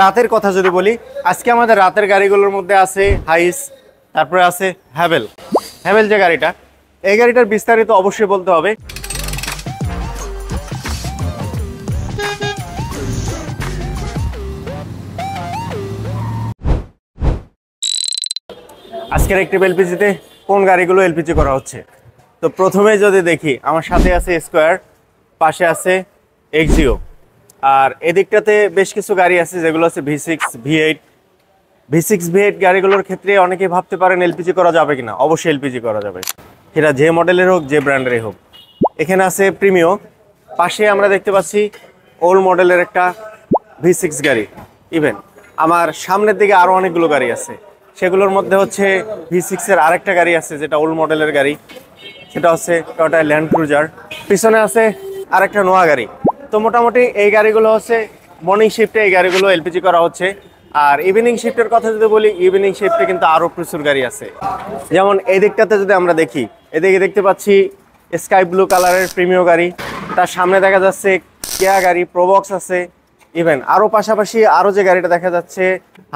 রাতের কথা যদি বলি, আজকে আমাদের রাতের গাড়িগুলোর মধ্যে আছে হাইস, তারপরে আছে হ্যাভেল। হ্যাভেল যে গাড়িটা, এই গাড়িটার বিস্তারিত অবশ্যই বলতে হবে। আজকের একটি এলপিজিতে কোন গাড়িগুলো এলপিজি করা হচ্ছে, তো প্রথমে যদি দেখি আমার সাথে আছে স্কোয়ার, পাশে আছে এক্সিও, আর এদিকটাতে বেশ কিছু গাড়ি আছে যেগুলো আছে V6 V8। V6 V8 গাড়িগুলোর ক্ষেত্রে অনেকেই ভাবতে পারেন এলপিজি করা যাবে কিনা। অবশ্যই এলপিজি করা যাবে, সেটা যে মডেলের হোক যে ব্র্যান্ডেরই হোক। এখানে আছে প্রিমিও, পাশে আমরা দেখতে পাচ্ছি ওল্ড মডেলের একটা V6 গাড়ি। ইভেন আমার সামনের দিকে আরও অনেকগুলো গাড়ি আছে, সেগুলোর মধ্যে হচ্ছে V6 এর আরেকটা গাড়ি আছে যেটা ওল্ড মডেলের গাড়ি, সেটা হচ্ছে টয়োটা ল্যান্ড ক্রুজার। পিছনে আছে আরেকটা নোয়া গাড়ি। তো মোটামুটি এই গাড়িগুলো হচ্ছে মর্নিং শিফটে এই গাড়িগুলো এলপিজি করা হচ্ছে। আর ইভিনিং শিফটের কথা যদি বলি, ইভিনিং শিফটে কিন্তু আরও প্রচুর গাড়ি আছে। যেমন এই দিকটাতে যদি আমরা দেখি, এদিকে দেখতে পাচ্ছি স্কাই ব্লু কালারের প্রিমিও গাড়ি, তার সামনে দেখা যাচ্ছে কেয়া গাড়ি, প্রোবক্স আছে। ইভেন আরও পাশাপাশি আরও যে গাড়িটা দেখা যাচ্ছে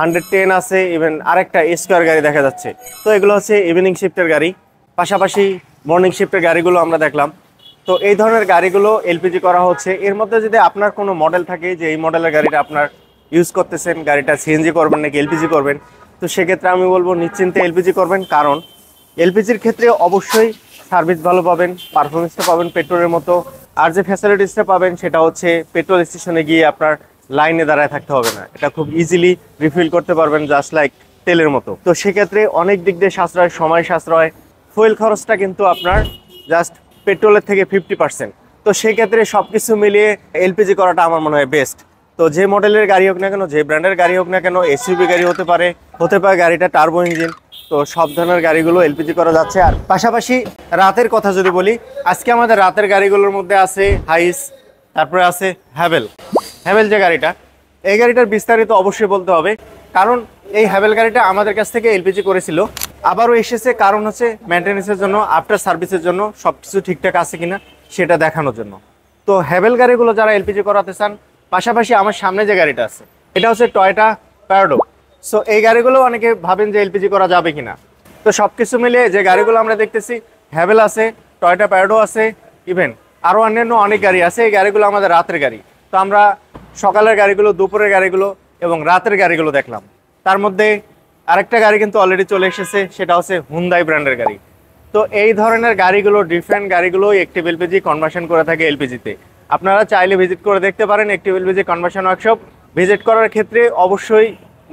110 আছে, ইভেন আরেকটা স্কোয়ার গাড়ি দেখা যাচ্ছে। তো এগুলো হচ্ছে ইভিনিং শিফটের গাড়ি, পাশাপাশি মর্নিং শিফটের গাড়িগুলো আমরা দেখলাম। তো এই ধরনের গাড়িগুলো এলপিজি করা হচ্ছে। এর মধ্যে যদি আপনার কোনো মডেল থাকে যে এই মডেলের গাড়িটা আপনার ইউজ করতেছেন, গাড়িটা সিএনজি করবেন নাকি এলপিজি করবেন, তো সেক্ষেত্রে আমি বলবো নিশ্চিন্তে এলপিজি করবেন। কারণ এলপিজির ক্ষেত্রে অবশ্যই সার্ভিস ভালো পাবেন, পারফরমেন্সটা পাবেন পেট্রোলের মতো। আর যে ফ্যাসিলিটিসটা পাবেন সেটা হচ্ছে পেট্রোল স্টেশনে গিয়ে আপনার লাইনে দাঁড়ায় থাকতে হবে না, এটা খুব ইজিলি রিফিল করতে পারবেন জাস্ট লাইক তেলের মতো। তো সেক্ষেত্রে অনেক দিক দিয়ে সাশ্রয়, সময় সাশ্রয়, ফুয়েল খরচটা কিন্তু আপনার জাস্ট পেট্রোলের থেকে 50%। তো সেক্ষেত্রে সব কিছু মিলিয়ে এলপিজি করাটা আমার মনে হয় বেস্ট। তো যে মডেলের গাড়ি হোক না কেন, যে ব্র্যান্ডের গাড়ি হোক না কেন, এসইউভি গাড়ি হতে পারে গাড়িটা টার্বো ইঞ্জিন, তো সব ধরনের গাড়িগুলো এলপিজি করা যাচ্ছে। আর পাশাপাশি রাতের কথা যদি বলি, আজকে আমাদের রাতের গাড়িগুলোর মধ্যে আছে হাইস, তারপরে আছে হ্যাভেল। হ্যাভেল যে গাড়িটা, এই গাড়িটার বিস্তারিত অবশ্যই বলতে হবে। কারণ এই হ্যাভেল গাড়িটা আমাদের কাছ থেকে এলপিজি করেছিল, আবারও এসেছে। কারণ হচ্ছে মেনটেন্যান্সের জন্য, আফটার সার্ভিসের জন্য সব কিছু ঠিকঠাক আছে কিনা সেটা দেখানোর জন্য। তো হ্যাভেল গাড়িগুলো যারা এলপিজি করাতে চান, পাশাপাশি আমার সামনে যে গাড়িটা আছে এটা হচ্ছে টয়োটা প্যারাডো। সো এই গাড়িগুলো অনেকে ভাবেন যে এলপিজি করা যাবে কিনা। তো সব কিছু মিলিয়ে যে গাড়িগুলো আমরা দেখতেছি, হ্যাভেল আছে, টয়োটা প্যারাডো আছে, ইভেন আরও অন্যান্য অনেক গাড়ি আছে। এই গাড়িগুলো আমাদের রাতের গাড়ি। তো আমরা সকালের গাড়িগুলো, দুপুরের গাড়িগুলো এবং রাতের গাড়িগুলো দেখলাম। তার মধ্যে আরেকটা গাড়ি কিন্তু অলরেডি চলে এসেছে, সেটা হচ্ছে হুন্দাই ব্র্যান্ডের গাড়ি। তো এই ধরনের গাড়িগুলো, ডিফারেন্ট গাড়িগুলো অ্যাক্টিভ এলপিজি কনভার্সন করে থাকে এলপিজিতে। আপনারা চাইলে ভিজিট করে দেখতে পারেন active LPG conversion workshop. Visit করার ক্ষেত্রে অবশ্যই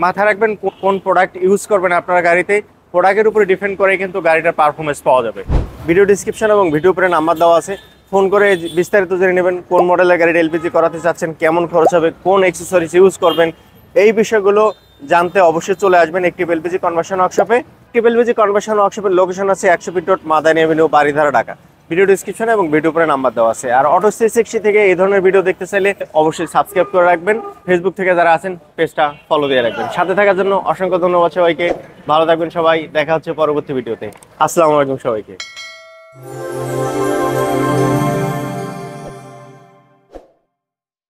মাথায় রাখবেন কোন প্রোডাক্ট ইউজ করবেন আপনার গাড়িতে। প্রোডাক্টের উপরে ডিপেন্ড করে কিন্তু গাড়িটার পারফরমেন্স পাওয়া যাবে। ভিডিও ডিসক্রিপশন এবং ভিডিও উপরে নাম্বার দেওয়া আছে, ফোন করে বিস্তারিত জেনে নেবেন কোন মডেলের গাড়িটা এলপিজি করাতে চাচ্ছেন, কেমন খরচ হবে, কোন অ্যাক্সেসরিজ ইউজ করবেন। এই বিষয়গুলো জানতে অবশ্যই চলে আসবেন অ্যাক্টিভ এলপিজি কনভার্সন ওয়ার্কশপে। অ্যাক্টিভ এলপিজি কনভার্সন ওয়ার্কশপের লোকেশন আছে 100 fit road, Madani Avenue, Baridhara, Dhaka. Video ডিসক্রিপশনে এবং ভিডিও উপরে নাম্বার দেওয়া আছে। আর অটো 360 থেকে এই ধরনের ভিডিও দেখতে চাইলে অবশ্যই সাবস্ক্রাইব করে রাখবেন। ফেসবুক থেকে যারা আছেন পেজটা ফলো দিয়ে রাখবেন। সাথে থাকার জন্য অসংখ্য ধন্যবাদ সবাইকে। ভালো থাকবেন সবাই, দেখা হচ্ছে পরবর্তী ভিডিওতে। আসসালামু আলাইকুম সবাইকে।